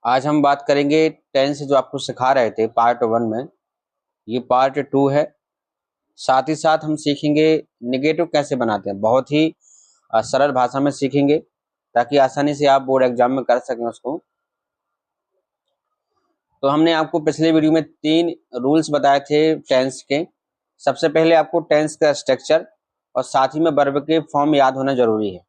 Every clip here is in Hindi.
आज हम बात करेंगे टेंस जो आपको सिखा रहे थे पार्ट 1 में। ये पार्ट 2 है। साथ ही साथ हम सीखेंगे निगेटिव कैसे बनाते हैं, बहुत ही सरल भाषा में सीखेंगे ताकि आसानी से आप बोर्ड एग्जाम में कर सकें उसको। तो हमने आपको पिछले वीडियो में 3 रूल्स बताए थे टेंस के। सबसे पहले आपको टेंस का स्ट्रक्चर और साथ ही में वर्ब के फॉर्म याद होना जरूरी है।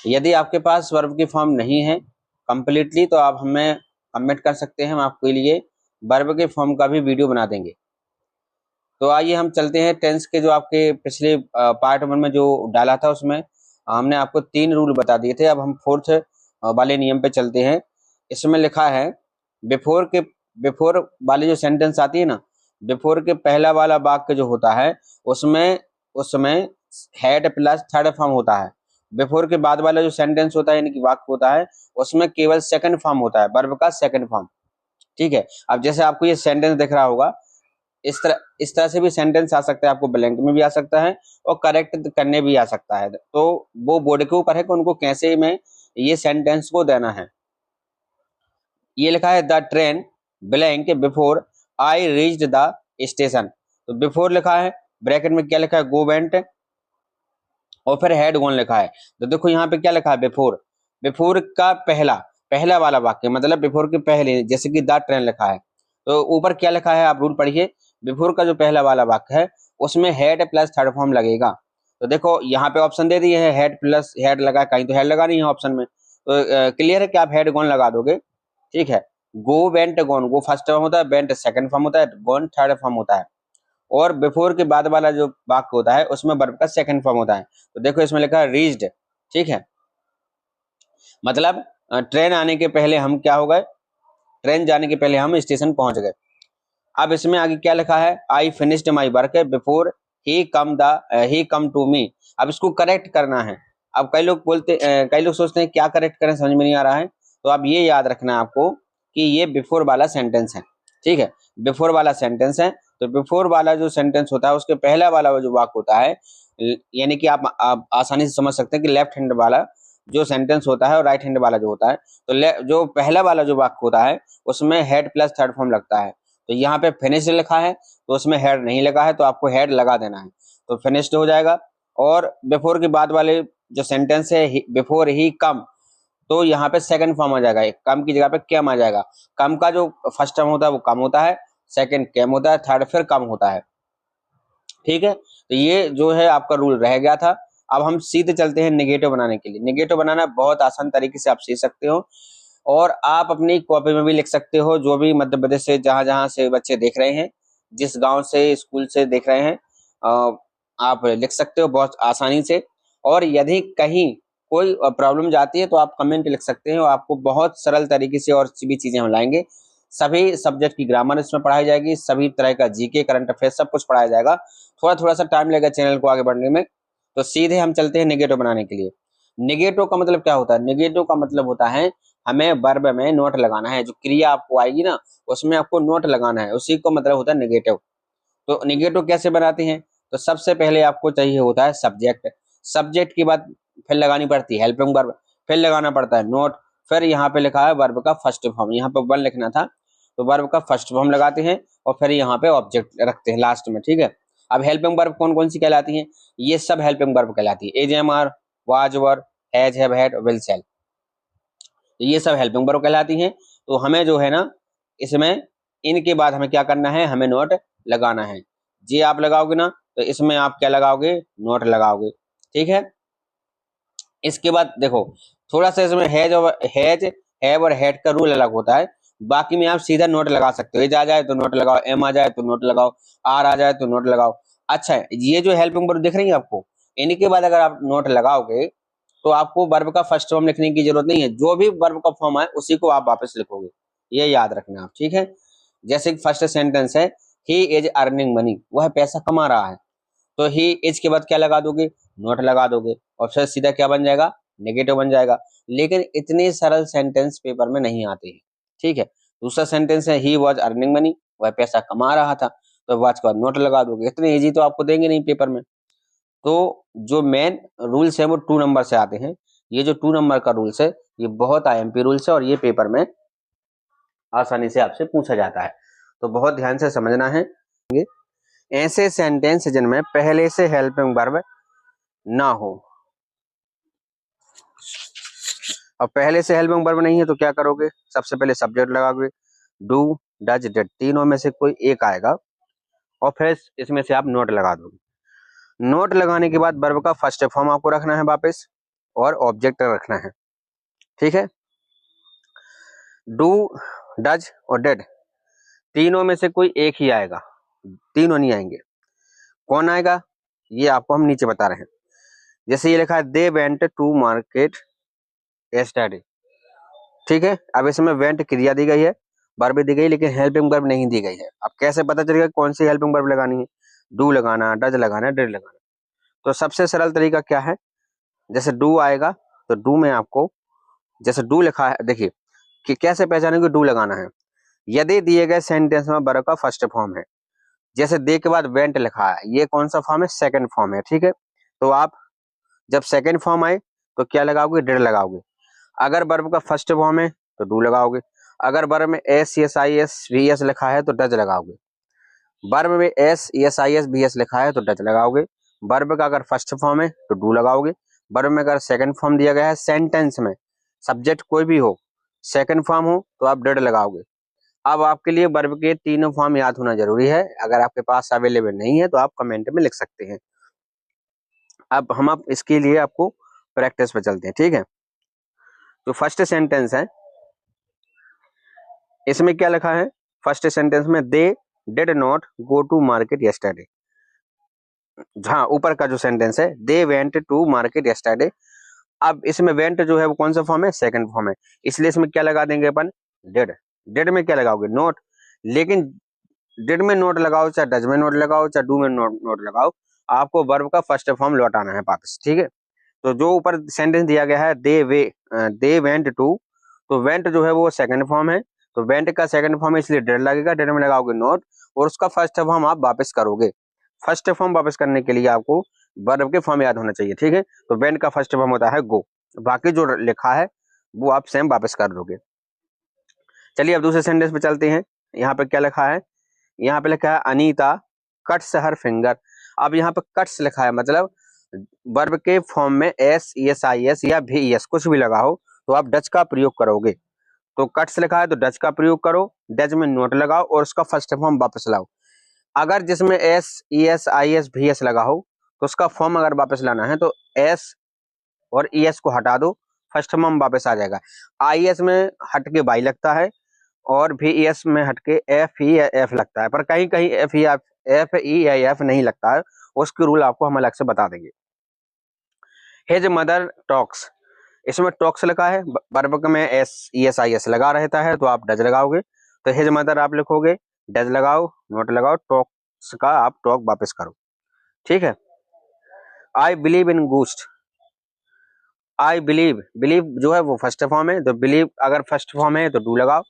यदि आपके पास वर्ब की फॉर्म नहीं है कंप्लीटली तो आप हमें कमेंट कर सकते हैं, हम आपके लिए वर्ब के फॉर्म का भी वीडियो बना देंगे। तो आइए हम चलते हैं टेंस के जो आपके पिछले पार्ट 1 में जो डाला था उसमें हमने आपको 3 रूल बता दिए थे। अब हम फोर्थ वाले नियम पे चलते हैं। इसमें लिखा है बिफोर वाली जो सेंटेंस आती है ना, बिफोर के पहला वाला वाक्य जो होता है उसमें उसमें हेड प्लस थर्ड फॉर्म होता है। बिफोर के बाद वाला जो सेंटेंस होता है यानी कि वाक्य होता है उसमें केवल सेकंड फॉर्म होता है, वर्ब का सेकंड फॉर्म। ठीक है। अब जैसे आपको ये सेंटेंस दिख रहा होगा, इस तरह से भी सेंटेंस आ सकता है, आपको ब्लैंक में भी आ सकता है और करेक्ट करने भी आ सकता है। तो वो बोर्ड के ऊपर है कि उनको कैसे में ये सेंटेंस को देना है। ये लिखा है the train blank before I reached the station. तो बिफोर लिखा है, ब्रैकेट में क्या लिखा है, गो वेंट, और फिर हेड गॉन लिखा है। तो देखो यहाँ पे क्या लिखा है, बिफोर। बिफोर का पहला पहला वाला वाक्य मतलब बिफोर के पहले, जैसे कि द ट्रेन लिखा है तो ऊपर क्या लिखा है आप रूल पढ़िए। बिफोर का जो पहला वाला वाक्य है उसमें हेड प्लस थर्ड फॉर्म लगेगा। तो देखो यहाँ पे ऑप्शन दे दिए है, हेड प्लस हेड लगा, कहीं तो हेड लगा नहीं है ऑप्शन में, तो क्लियर है कि आप हेड गॉन लगा दोगे। ठीक है। गो वेंट गॉन, गो फर्स्ट फॉर्म होता है, वेंट सेकंड फॉर्म होता है, गॉन थर्ड फॉर्म होता है, और बिफोर के बाद वाला जो वाक्य होता है उसमें वर्ब का सेकंड फॉर्म होता है। तो देखो इसमें लिखा है रीच्ड। ठीक है। मतलब ट्रेन आने के पहले हम क्या हो गए, ट्रेन जाने के पहले हम स्टेशन पहुंच गए। अब इसमें आगे क्या लिखा है, I finished my work before he come to me. अब इसको करेक्ट करना है। अब कई लोग सोचते हैं क्या करेक्ट करें, समझ में नहीं आ रहा है। तो अब ये याद रखना है आपको कि ये बिफोर वाला सेंटेंस है। ठीक है। बिफोर वाला सेंटेंस है। तो बिफोर वाला जो सेंटेंस होता है उसके पहला वाला जो वाक्य होता है, यानी कि आप आसानी से समझ सकते हैं कि लेफ्ट हैंड वाला जो सेंटेंस होता है और राइट हैंड वाला जो होता है, तो जो पहला वाला जो वाक्य होता है उसमें हेड प्लस थर्ड फॉर्म लगता है। तो यहाँ पे फिनिश्ड लिखा है तो उसमें हेड नहीं लगा है, तो आपको हेड लगा देना है, तो फिनिश्ड हो जाएगा। और बिफोर के बाद वाले जो सेंटेंस है बिफोर ही कम, तो यहाँ पे सेकंड फॉर्म आ जाएगा, कम की जगह पे कम आ जाएगा। कम का जो फर्स्ट टर्म होता है वो कम होता है, सेकंड कम होता है, थर्ड फिर कम होता है। ठीक है। तो ये जो है आपका रूल रह गया था। अब हम सीधे चलते हैं नेगेटिव बनाने के लिए। नेगेटिव बनाना बहुत आसान तरीके से आप सीख सकते हो और आप अपनी कॉपी में भी लिख सकते हो। जो भी मध्य प्रदेश से जहां जहां से बच्चे देख रहे हैं, जिस गांव से स्कूल से देख रहे हैं, आप लिख सकते हो बहुत आसानी से। और यदि कहीं कोई प्रॉब्लम जाती है तो आप कमेंट लिख सकते हो, आपको बहुत सरल तरीके से और भी चीजें हम लाएंगे। सभी सब्जेक्ट की ग्रामर इसमें पढ़ाई जाएगी, सभी तरह का जीके करंट अफेयर सब कुछ पढ़ाया जाएगा। थोड़ा थोड़ा सा टाइम लगेगा चैनल को आगे बढ़ने में। तो सीधे हम चलते हैं नेगेटिव बनाने के लिए। नेगेटिव का मतलब क्या होता है, नेगेटिव का मतलब होता है हमें वर्ब में नोट लगाना है। जो क्रिया आपको आएगी ना उसमें आपको नोट लगाना है, उसी को मतलब होता है नेगेटिव। तो नेगेटिव कैसे बनाते हैं, तो सबसे पहले आपको चाहिए होता है सब्जेक्ट। सब्जेक्ट के बाद फिर लगानी पड़ती है हेल्पिंग वर्ब, फिर लगाना पड़ता है नोट, फिर यहाँ पे लिखा है वर्ब का फर्स्ट फॉर्म, यहाँ पे वन लिखना था तो वर्ब का फर्स्ट फॉर्म लगाते हैं और फिर यहाँ पे ऑब्जेक्ट रखते हैं लास्ट में। ठीक है। अब हेल्पिंग वर्ब कौन कौन सी कहलाती है, ये सब हेल्पिंग वर्ब कहलाती है। Is am are, was were, has have had, will shall, ये सब हेल्पिंग वर्ब कहलाती हैं। तो हमें जो है ना इसमें इनके बाद हमें क्या करना है, हमें नोट लगाना है। जी आप लगाओगे ना तो इसमें आप क्या लगाओगे, नोट लगाओगे। ठीक है। इसके बाद देखो थोड़ा सा इसमें हैज हैव और हैड का रूल अलग होता है। बाकी में आप सीधा नोट लगा सकते हो, एज आ जाए तो नोट लगाओ, एम आ जाए तो नोट लगाओ, आर आ जाए तो नोट लगाओ। अच्छा है, ये जो हेल्पिंग वर्ब दिख रही है आपको, इनके बाद अगर आप नोट लगाओगे तो आपको वर्ब का फर्स्ट फॉर्म लिखने की जरूरत नहीं है, जो भी वर्ब का फॉर्म है उसी को आप वापस लिखोगे। ये याद रखना आप। ठीक है। जैसे फर्स्ट सेंटेंस है ही इज अर्निंग मनी, वह पैसा कमा रहा है, तो ही इज के बाद क्या लगा दोगे, नोट लगा दोगे और फिर सीधा क्या बन जाएगा, नेगेटिव बन जाएगा। लेकिन इतने सरल सेंटेंस पेपर में नहीं आते हैं। ठीक है। दूसरा सेंटेंस है ही वॉज अर्निंग मनी, वह पैसा कमा रहा था, तो वॉज के बाद नोट लगा दोगे। इतने इजी तो आपको देंगे नहीं पेपर में। तो जो मेन रूल्स है वो 2 नंबर से आते हैं। ये जो 2 नंबर का रूल्स है ये बहुत आईएमपी रूल्स है और ये पेपर में आसानी से आपसे पूछा जाता है, तो बहुत ध्यान से समझना है। ऐसे सेंटेंस जिनमें पहले से हेल्पिंग वर्ब ना हो, अब पहले से हेल्पिंग वर्ब नहीं है तो क्या करोगे, सबसे पहले सब्जेक्ट लगाओगे, डू, डज, डिड, तीनों में से कोई एक आएगा और फिर इसमें से आप नोट लगा दोगे। नोट लगाने के बाद वर्ब का फर्स्ट फॉर्म आपको रखना है वापस और ऑब्जेक्ट रखना है, ठीक है। डू, डज और डिड तीनों में से कोई एक ही आएगा, तीनों नहीं आएंगे। कौन आएगा ये आपको हम नीचे बता रहे हैं। जैसे ये लिखा है they went to market yesterday, ठीक है। अब इसमें वेंट क्रिया दी गई है, वर्ब दी गई, लेकिन हेल्पिंग वर्ब नहीं दी गई है। अब कैसे पता चलेगा कौन सी हेल्पिंग वर्ब लगानी है, डू लगाना, डज लगाना, डिड लगाना। तो सबसे सरल तरीका क्या है, जैसे डू आएगा तो डू में आपको, जैसे डू लिखा है, देखिए कि कैसे पहचानेंगे डू लगाना है। यदि दिए गए सेंटेंस में वर्ब का फर्स्ट फॉर्म है, जैसे दे के बाद वेंट लिखा है, ये कौन सा फॉर्म है, सेकंड फॉर्म है, ठीक है। तो आप जब सेकंड फॉर्म आए तो क्या लगाओगे, डिड लगाओगे। अगर वर्ब का फर्स्ट फॉर्म है तो डू लगाओगे। अगर वर्ब में s s i s v s लिखा है तो डज लगाओगे। वर्ब में s s i s b s लिखा है तो डज लगाओगे। वर्ब का अगर फर्स्ट फॉर्म है तो डू लगाओगे। वर्ब में अगर सेकंड फॉर्म दिया गया है सेंटेंस में, सब्जेक्ट कोई भी हो, सेकंड फॉर्म हो तो आप डिड लगाओगे। अब आपके लिए वर्ब के तीनों फॉर्म याद होना जरूरी है। अगर आपके पास अवेलेबल नहीं है तो आप कमेंट में लिख सकते हैं। अब इसके लिए आपको प्रैक्टिस पे चलते हैं, ठीक है। तो फर्स्ट सेंटेंस है, इसमें क्या लिखा है, फर्स्ट सेंटेंस में they did not go to market yesterday. हाँ, ऊपर का जो सेंटेंस है they went to market yesterday, अब इसमें वेंट जो है वो कौन सा फॉर्म है, सेकंड फॉर्म है, इसलिए इसमें क्या लगा देंगे अपन, डिड। डिड में क्या लगाओगे, नोट। लेकिन डिड में नोट लगाओ, चाहे डज में नोट लगाओ, चाहे डू में नोट लगाओ, आपको वर्ब का फर्स्ट फॉर्म लौटाना है वापस, ठीक है। तो जो ऊपर सेंटेंस दिया गया है दे वेंट टू, तो वेंट जो है वो सेकंड फॉर्म है, तो वेंट का सेकंड फॉर्म है इसलिए डिड लगेगा, डिड में लगाओगे नोट और उसका फर्स्ट फॉर्म आप वापस करोगे। फर्स्ट फॉर्म वापस करने के लिए आपको वर्ब के फॉर्म याद होना चाहिए, ठीक है। तो वेंट का फर्स्ट फॉर्म होता है गो, बाकी जो लिखा है वो आप सेम वापस कर दोगे। चलिए अब दूसरे सेंटेंस पे चलते हैं। यहाँ पे क्या लिखा है, यहाँ पे लिखा है अनीता कट्स हर फिंगर। अब यहाँ पे कट्स लिखा है, मतलब वर्ब के फॉर्म में एस एस आई एस या भी एस कुछ भी लगा हो तो आप डच का प्रयोग करोगे। तो कट्स लिखा है तो डच का प्रयोग करो, डच में नोट लगाओ और उसका फर्स्ट फॉर्म वापस लाओ। अगर जिसमें S E S i S भी एस लगा हो तो उसका फॉर्म अगर वापस लाना है तो एस और ई एस को हटा दो, फर्स्ट फॉर्म वापस आ जाएगा। आई एस में हट के वाई लगता है और भी एस में हटके एफ ई एफ लगता है, पर कहीं कहीं एफ ई या एफ नहीं लगता है, उसकी रूल आपको हम अलग से बता देंगे। हिज मदर टॉक्स, इसमें टॉक्स लिखा है, वर्ब में S E S i S लगा रहता है तो आप डज लगाओगे। तो हिज मदर आप लिखोगे, डज लगाओ, नोट लगाओ, टॉक्स का आप टॉक वापस करो, ठीक है। I believe in ghost, I believe जो है वो फर्स्ट फॉर्म है, तो बिलीव अगर फर्स्ट फॉर्म है तो डू लगाओ।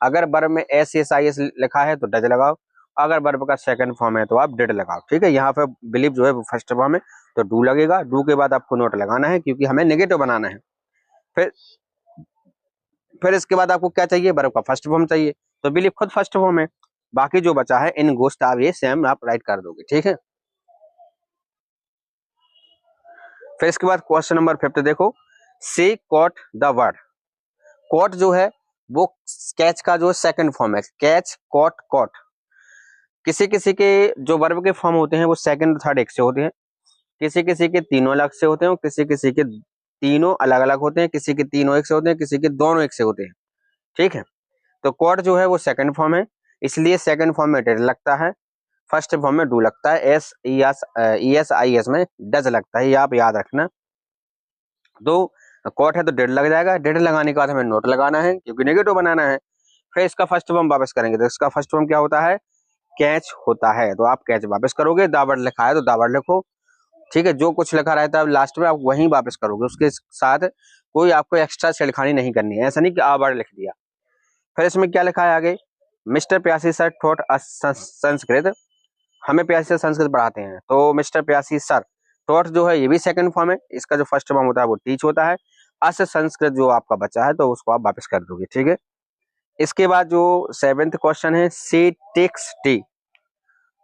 अगर वर्ब में एस एस आई एस लिखा है तो डज लगाओ। अगर वर्ब का सेकंड फॉर्म है तो आप डिड लगाओ, ठीक है। यहाँ पे बिलीव जो है वो फर्स्ट फॉर्म है तो डू लगेगा, डू के बाद आपको नोट लगाना है क्योंकि हमें नेगेटिव बनाना है। फिर इसके बाद आपको क्या चाहिए, वर्ब का फर्स्ट फॉर्म चाहिए, तो बिलीव खुद फर्स्ट फॉर्म है, बाकी जो बचा है इन घोस्ट आप ये सेम आप राइट कर दोगे, ठीक है। फिर इसके बाद क्वेश्चन नंबर 5 देखो, सी कॉट द वर्ड। कॉट जो है वो कैच का जो सेकंड फॉर्म है, कैच कॉट कॉट। किसी किसी के जो वर्ब के फॉर्म होते हैं वो सेकंड थर्ड एक से होते हैं, किसी किसी के तीनों अलग से होते हैं और किसी किसी के तीनों अलग अलग होते हैं, किसी के तीनों एक से होते हैं, किसी के दोनों एक से होते हैं, ठीक है। तो कॉट जो है वो सेकंड फॉर्म है, इसलिए सेकंड फॉर्म में डिड लगता है, फर्स्ट फॉर्म में डू लगता है, S E S i S में डज लगता है, ये आप याद रखना। तो कॉट है तो डिड लग जाएगा, डिड लगाने के बाद हमें नोट लगाना है क्योंकि नेगेटिव बनाना है। फिर इसका फर्स्ट फॉर्म वापस करेंगे तो इसका फर्स्ट फॉर्म क्या होता है, कैच होता है, तो आप कैच वापस करोगे। दावर्ड लिखा है तो दावर्ड लिखो, ठीक है। जो कुछ लिखा रहता है लास्ट में आप वहीं वापस करोगे, उसके साथ कोई आपको एक्स्ट्रा छेड़खानी नहीं करनी है, ऐसा नहीं कि आवर्ड लिख दिया। फिर इसमें क्या लिखा है आगे, मिस्टर प्यासी सर टॉट संस्कृत, हमें प्यासी सर संस्कृत पढ़ाते हैं, तो मिस्टर प्यासी सर टॉट जो है ये भी सेकंड फॉर्म है, इसका जो फर्स्ट फॉर्म होता है वो टीच होता है। अस संस्कृत जो आपका बच्चा है तो उसको आप वापस कर दोगे, ठीक है। इसके बाद जो 7th क्वेश्चन है, सी टेक्स टी।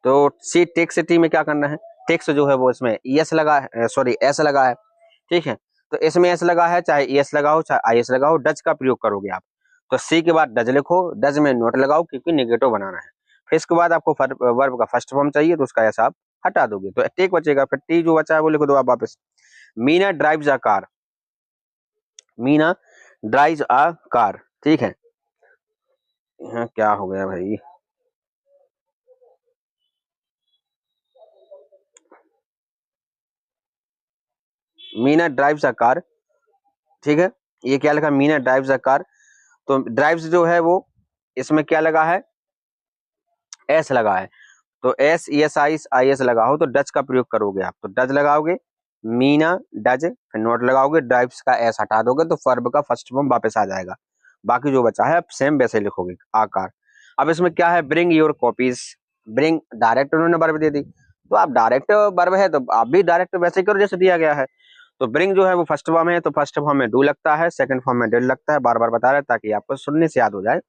तो सी टेक्स टी में क्या करना है, टेक्स जो है वो इसमें एस लगा है, सॉरी एस लगा है, ठीक है। तो इसमें एस लगा है, चाहे एस लगाओ चाहे आई एस लगाओ, डज का प्रयोग करोगे आप। तो सी के बाद डज लिखो, डज में नोट लगाओ क्योंकि नेगेटिव बनाना है। फिर इसके बाद आपको वर्ब का फर्स्ट फॉर्म चाहिए, तो उसका एस आप हटा दोगे, तो टेक बचेगा। फिर टी जो बचा है वो लिख दो आप वापस। Meena drives a car, Meena drives a car, ठीक है। यहाँ क्या हो गया भाई, मीना ड्राइव्स अ कार, ठीक है। ये क्या लिखा, मीना ड्राइव्स अ कार। तो ड्राइव्स जो है वो इसमें क्या लगा है, एस लगा है। तो एस एस आई एस लगा हो तो डज का प्रयोग करोगे आप, तो डज लगाओगे, मीना डज, फिर नोट लगाओगे, ड्राइव्स का एस हटा दोगे तो वर्ब का फर्स्ट फॉर्म वापस आ जाएगा। बाकी जो बचा है आप सेम वैसे लिखोगे, आकार। अब इसमें क्या है, bring your copies, bring direct उन्होंने वर्ब दे दी, तो आप डायरेक्ट वर्ब है तो आप भी डायरेक्ट वैसे करो जैसे दिया गया है। तो ब्रिंग जो है वो फर्स्ट फॉर्म है, तो फर्स्ट फॉर्म में डू लगता है, सेकंड फॉर्म में डिड लगता है, बार बार बता रहे हैं ताकि आपको सुनने से याद हो जाए,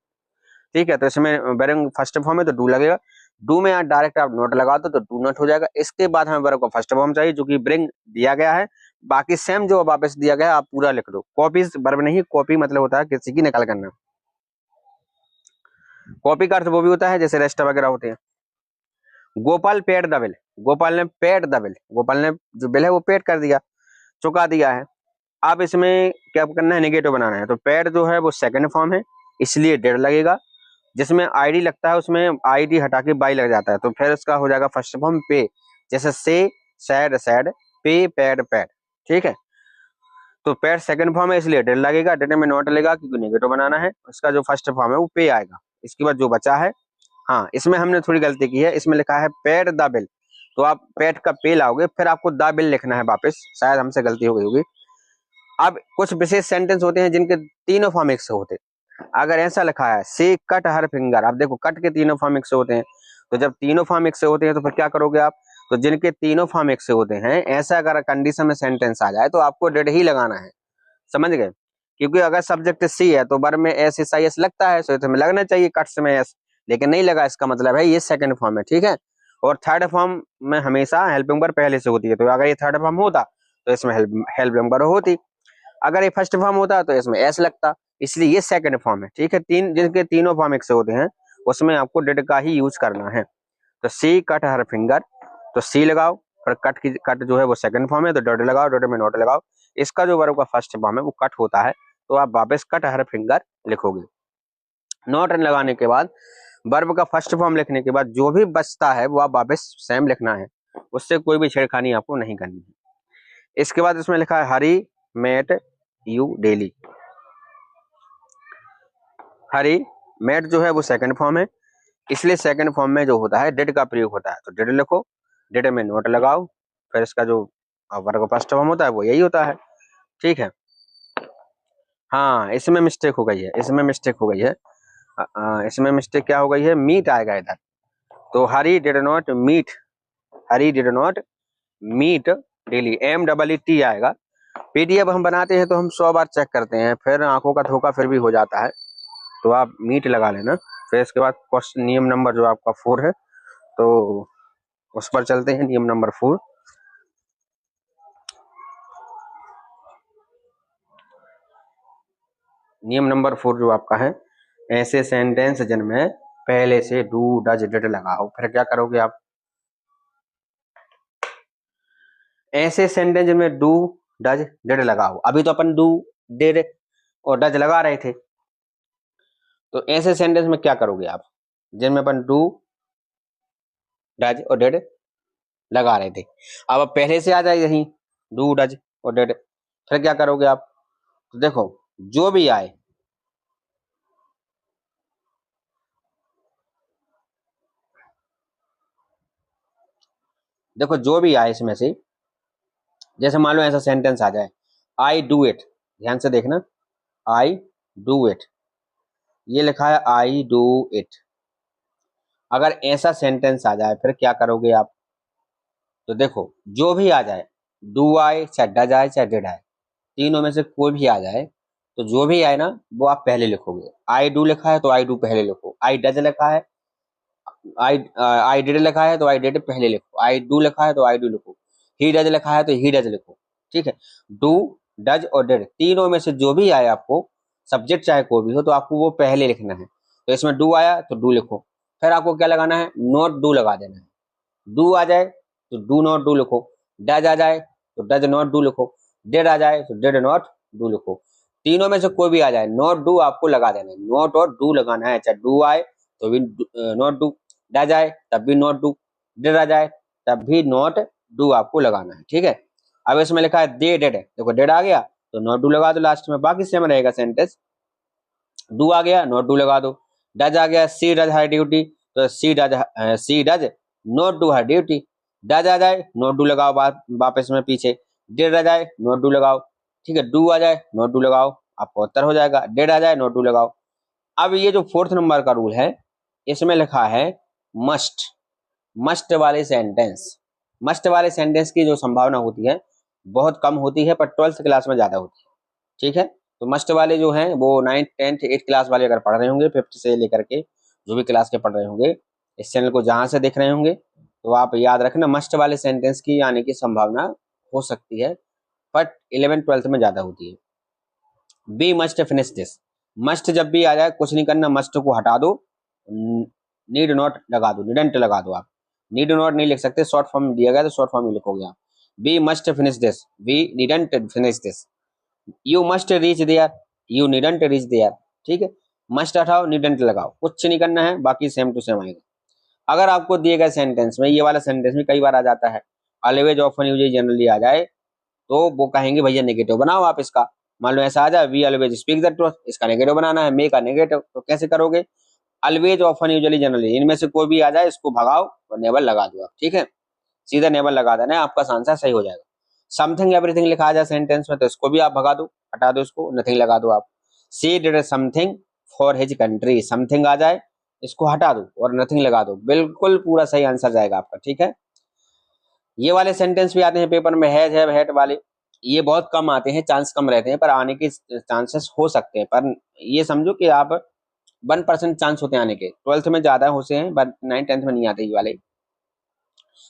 ठीक है। तो इसमें ब्रिंग फर्स्ट फॉर्म है तो डू लगेगा, डू में डायरेक्ट आप नोट लगा दो तो डू नोट हो जाएगा। इसके बाद हमें वर्ब का फर्स्ट फॉर्म चाहिए जो कि ब्रिंग दिया गया है, बाकी सेम जो वापस दिया गया है आप पूरा लिख दो। कॉपीज वर्ब नहीं, कॉपी मतलब होता है किसी की नकल करना, कॉपी का अर्थ वो भी होता है जैसे रेस्ट वगैरह होते हैं। Gopal paid the bill, Gopal ने पेड द बिल, गोपाल ने जो बिल है वो पेड कर दिया, चुका दिया है। अब इसमें क्या करना है, नेगेटिव बनाना है। तो पेड जो है वो सेकंड फॉर्म है इसलिए डेड लगेगा, जिसमें आईडी लगता है उसमें आईडी हटा के बाई लग जाता है, तो फिर उसका हो जाएगा फर्स्ट फॉर्म पे, जैसे से सैड सैड, पे पैड पैड, ठीक है। तो पैड सेकंड फॉर्म है इसलिए डेड लगेगा, डेड में नॉट लगेगा क्योंकि नेगेटिव बनाना है, उसका जो फर्स्ट फॉर्म है वो पे आएगा। इसके बाद जो बचा है, हाँ इसमें हमने थोड़ी गलती की है, इसमें लिखा है पेड द बिल, तो आप पेड का पे लाओगे फिर आपको द बिल लिखना है वापस, शायद हमसे गलती हो गई होगी। अब कुछ विशेष सेंटेंस होते हैं जिनके तीनों फॉर्म एक से होते हैं। अगर ऐसा लिखा है सी कट हर फिंगर, आप देखो कट के तीनों फॉर्म एक से होते हैं, तो जब तीनों फॉर्म एक से होते हैं तो फिर क्या करोगे आप, तो जिनके तीनों फॉर्म एक से होते हैं ऐसा अगर कंडीशन में सेंटेंस आ जाए तो आपको डेड ही लगाना है, समझ गए। क्योंकि अगर सब्जेक्ट सी है तो वर्ब में एस एस आई एस लगता है, तो इसमें लगना चाहिए कट्स में एस, लेकिन नहीं लगा, इसका मतलब है ये सेकंड फॉर्म है, ठीक है। और थर्ड फॉर्म में हमेशा हेल्पिंग वर्ब पहले से होती है, तो अगर ये थर्ड फॉर्म होता तो इसमें हेल्पिंग वर्ब होती, अगर ये फर्स्ट फॉर्म होता तो इसमें एस लगता, इसलिए ये सेकंड फॉर्म है, ठीक है। तीन जिनके तीनों फॉर्म एक से होते हैं उसमें आपको डिड का ही यूज करना है। तो सी कट हर फिंगर, तो सी लगाओ, फिर कट की कट जो है वो सेकंड फॉर्म है तो डॉट लगाओ, डॉट में नोट लगाओ, इसका जो वर्ब का फर्स्ट फॉर्म है वो कट होता है, तो आप वापस कट हर फिंगर लिखोगे। नोट लगाने के बाद वर्ब का फर्स्ट फॉर्म लिखने के बाद जो भी बचता है वो आप वापस सेम लिखना है, उससे कोई भी छेड़खानी आपको नहीं करनी है। इसके बाद इसमें लिखा है Hari met you daily, Hari met जो है वो सेकंड फॉर्म है, इसलिए सेकंड फॉर्म में जो होता है डिड का प्रयोग होता है, तो डिड लिखो, डिड में नोट लगाओ, फिर इसका जो वर्ब फर्स्ट फॉर्म होता है वो यही होता है, ठीक है। हाँ इसमें मिस्टेक हो गई है, इसमें मिस्टेक हो गई है, इसमें मिस्टेक क्या हो गई है, मीट आएगा इधर, तो Hari did not meet, Hari did not meet daily, M double E T आएगा। पीडीएफ हम बनाते हैं तो हम 100 बार चेक करते हैं, फिर आंखों का धोखा फिर भी हो जाता है, तो आप मीट लगा लेना। फिर इसके बाद क्वेश्चन नियम नंबर जो आपका 4 है तो उस पर चलते हैं, नियम नंबर 4। नियम नंबर 4 जो आपका है, ऐसे सेंटेंस जिनमें पहले से डू डज डिड लगा हो, फिर क्या करोगे आप, ऐसे सेंटेंस जिनमें डू डज डिड लगा हो, अभी तो अपन डू डिड और डज लगा रहे थे, तो ऐसे सेंटेंस में क्या करोगे आप जिनमें अपन डू डज और डिड लगा रहे थे। अब पहले से आ जाए यही डू डज और डिड, फिर क्या करोगे आप, तो देखो जो भी आए, देखो जो भी आए इसमें से, जैसे मान लो ऐसा सेंटेंस आ जाए आई डू इट, ध्यान से देखना, आई डू इट, ये लिखा है आई डू इट, अगर ऐसा सेंटेंस आ जाए फिर क्या करोगे आप, तो देखो जो भी आ जाए, डू आए चाहे डज आए चाहे डिड आए, तीनों में से कोई भी आ जाए तो जो भी आए ना वो आप पहले लिखोगे। आई डू लिखा है तो आई डू पहले लिखो, आई डज लिखा है, आई डिड लिखा है तो आई डिड पहले लिखो, आई डू लिखा है तो आई डू लिखो, ही डज लिखा है तो ही डज लिखो। ठीक है, डू, डज और डिड तीनों में से जो भी आए आपको, सब्जेक्ट चाहे कोई भी हो, तो आपको वो पहले लिखना है। तो इसमें डू आया तो डू लिखो, फिर आपको क्या लगाना है, नॉट डू लगा देना है। डू आ जाए तो डू नॉट डू लिखो, डज आ जाए तो डज नॉट डू लिखो, डिड आ जाए तो डिड नॉट डू लिखो। तीनों में से कोई भी आ जाए, नॉट डू आपको लगा देना है, नॉट और डू लगाना है। चाहे डू आए तो भी नॉट डू, डज आए तब भी नॉट डू, डिड आ जाए तब भी नॉट डू आपको लगाना है। ठीक है, अब इसमें लिखा है दे डिड, देखो डिड आ गया तो नॉट डू लगा दो लास्ट में, बाकी सेम रहेगा सेंटेंस। डू आ गया नॉट डू लगा दो, डज आ गया सी डज हर ड्यूटी तो she does not do her duty, does आ जाए नॉट डू लगाओ वापस में पीछे, डिड आ जाए नॉट डू लगाओ। ठीक है, डू आ जाए नॉट डू लगाओ, आपका उत्तर हो जाएगा। डिड आ जाए नॉट डू लगाओ। अब ये जो फोर्थ नंबर का रूल है, इसमें लिखा है मस्ट, मस्ट वाले सेंटेंस। मस्ट वाले सेंटेंस की जो संभावना होती है बहुत कम होती है, पर 12th क्लास में ज्यादा होती है। ठीक है, तो मस्ट वाले जो हैं वो 9th 10th 8th क्लास वाले अगर पढ़ रहे होंगे, 5th से लेकर के जो भी क्लास के पढ़ रहे होंगे, इस चैनल को जहां से देख रहे होंगे, तो आप याद रखना मस्ट वाले सेंटेंस की आने की संभावना हो सकती है, बट 11th 12th में ज्यादा होती है। We must finish this, must जब भी आ जाए कुछ नहीं करना, मस्ट को हटा दो, नीड नॉट लगा दो, निडंट लगा दो। आप नीड नॉट नहीं लिख सकते, शॉर्ट फॉर्म दिया गया तो शॉर्ट फॉर्म ही लिखोगे आप। We must finish this, we needn't finish this. You must reach there, you needn't reach there. ठीक है, मस्ट हटाओ निडंट लगाओ, कुछ नहीं करना है, बाकी सेम टू सेम आएगा। अगर आपको दिए गए सेंटेंस में, ये वाला सेंटेंस में कई बार आ जाता है, ऑलवेज ऑफन यूज जनरली आ जाए, तो वो कहेंगे भैया नेगेटिव बनाओ आप इसका। मान लो ऐसा आ जाए we always speak the truth, इसका नेगेटिव बनाना है, मे का नेगेटिव, तो कैसे करोगे, ऑलवेज ऑफन यूजुअली जनरली, इनमें से कोई भी आ जाए इसको भगाओ और नेवर लगा दो आप। ठीक है, सीधा नेवर लगा देना है, आपका आंसर सही हो जाएगा। समथिंग एवरीथिंग लिखा आ जाए सेंटेंस में तो इसको भी आप भगा दो, हटा दो इसको, नथिंग लगा दो आप। She did something for his country, something आ जाए इसको हटा दो और नथिंग लगा दो, बिल्कुल पूरा सही आंसर जाएगा आपका। ठीक है, ये वाले सेंटेंस भी आते हैं पेपर में, हैव हैड वाले, ये बहुत कम आते हैं, चांस कम रहते हैं, पर आने के चांसेस हो सकते हैं, पर ये समझो कि आप 1% चांस होते हैं आने के। 12th में ज्यादा होते हैं, बट 9th 10th में नहीं आते ये वाले।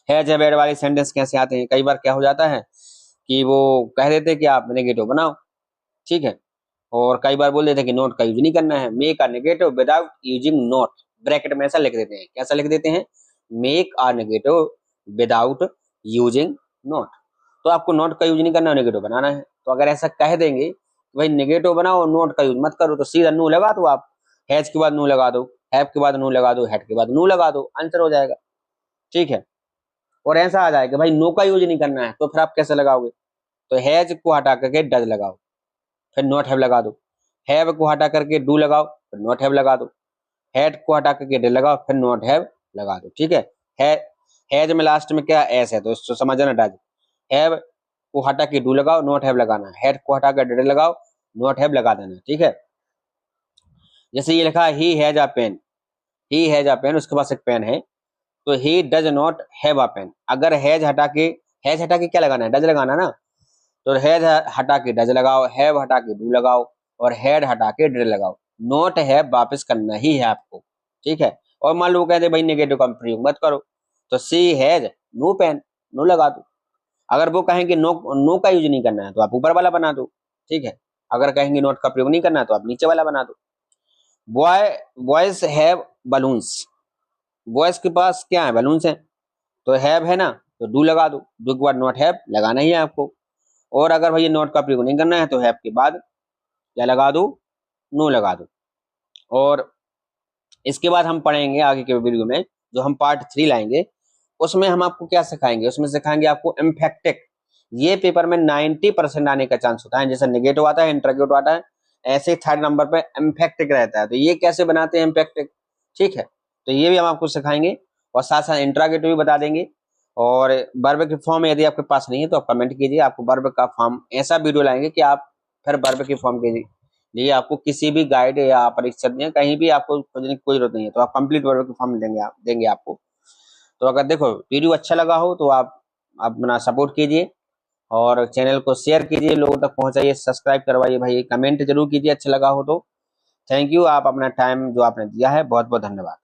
हैज हैड वाले सेंटेंस कैसे आते हैं, कई बार क्या हो जाता है कि वो कह देते हैं कि आप नेगेटिव बनाओ। ठीक है, और कई बार बोल देते हैं कि नोट का यूज नहीं करना है, make a negative without using not, bracket में ऐसा लिख देते हैं, कैसा लिख देते हैं, make a negative without using not. तो आपको नोट का यूज नहीं करना है, नेगेटिव बनाना है। तो अगर ऐसा कह देंगे भाई नेगेटिव बनाओ नोट का यूज मत करो, तो सीधा नो लगा दो आप, हैज के बाद नो लगा दो, हैव के बाद नो लगा दो, हैड के बाद नो लगा दो, आंसर हो जाएगा। ठीक है, और ऐसा आ जाएगा भाई नो का यूज नहीं करना है, तो फिर आप कैसे लगाओगे, तो हैज को हटा करके डज लगाओ, फिर नॉट हैव लगा दो, हैव को हटा करके डू लगाओ, फिर नॉट हैव लगा दो, हैड को हटा करके डिड लगाओ, फिर नॉट हैव लगा दो। ठीक है, हैज में लास्ट में क्या एस है तो इसको समझना, डज। हैव को हटा के डू लगाओ, नॉट हैव लगाना, हैड को हटा कर डिड लगाओ, नॉट हैव लगा देना। ठीक है, जैसे ये लिखा he has a pen, he has a pen, उसके पास एक पेन है, तो he does not have a pen. अगर हैज हटा के क्या लगाना है, डज लगाना ना, तो हैज हटा के डज लगाओ, हैव हटा के डू लगाओ, और हैड हटा के डिड लगाओ, नॉट हैव वापस करना ही है आपको। ठीक है, और मान लो कहते भाई नेगेटिव का प्रयोग मत करो, तो सी हैज नो पेन, नो लगा दो। अगर वो कहेंगे नो, नो का यूज नहीं करना है तो आप ऊपर वाला बना दो। ठीक है, अगर कहेंगे नोट का प्रयोग नहीं करना है तो आप नीचे वाला बना दो। बॉयज हैव बलून्स, बॉयज के पास क्या है, बलून्स हैं, तो हैव है ना, तो डू लगा दो, डू के बाद नॉट हैव लगाना ही है आपको। और अगर भाई नोट का प्रयोग नहीं करना है तो हैव के बाद क्या लगा दो, नो लगा दो। और इसके बाद हम पढ़ेंगे आगे के वीडियो में, जो हम पार्ट 3 लाएंगे, उसमें हम आपको क्या सिखाएंगे, उसमें सिखाएंगे आपको एम्फेक्टिक। ये पेपर में 90% आने का चांस होता है, जैसे नेगेटिव आता है, इंट्रोगेटिव आता है, ऐसे थर्ड नंबर पे एम्फेक्टिक रहता है। तो ये कैसे बनाते हैं एम्फेक्टिक, ठीक है, तो ये भी हम आपको सिखाएंगे, और साथ साथ इंट्रोगेटिव भी बता देंगे। और वर्ब के फॉर्म यदि आपके पास नहीं है तो आप कमेंट कीजिए, आपको वर्ब का फॉर्म ऐसा वीडियो लाएंगे कि आप फिर वर्ब के फॉर्म के लिए आपको किसी भी गाइड या परीक्षा में कहीं भी आपको खोजने की कोई जरूरत नहीं है, तो आप कंप्लीट वर्ब के फॉर्म देंगे आपको। तो अगर देखो वीडियो अच्छा लगा हो तो आप अपना सपोर्ट कीजिए, और चैनल को शेयर कीजिए, लोगों तक पहुंचाइए, सब्सक्राइब करवाइए भाई, कमेंट जरूर कीजिए अच्छा लगा हो तो। थैंक यू, आप अपना टाइम जो आपने दिया है, बहुत बहुत धन्यवाद।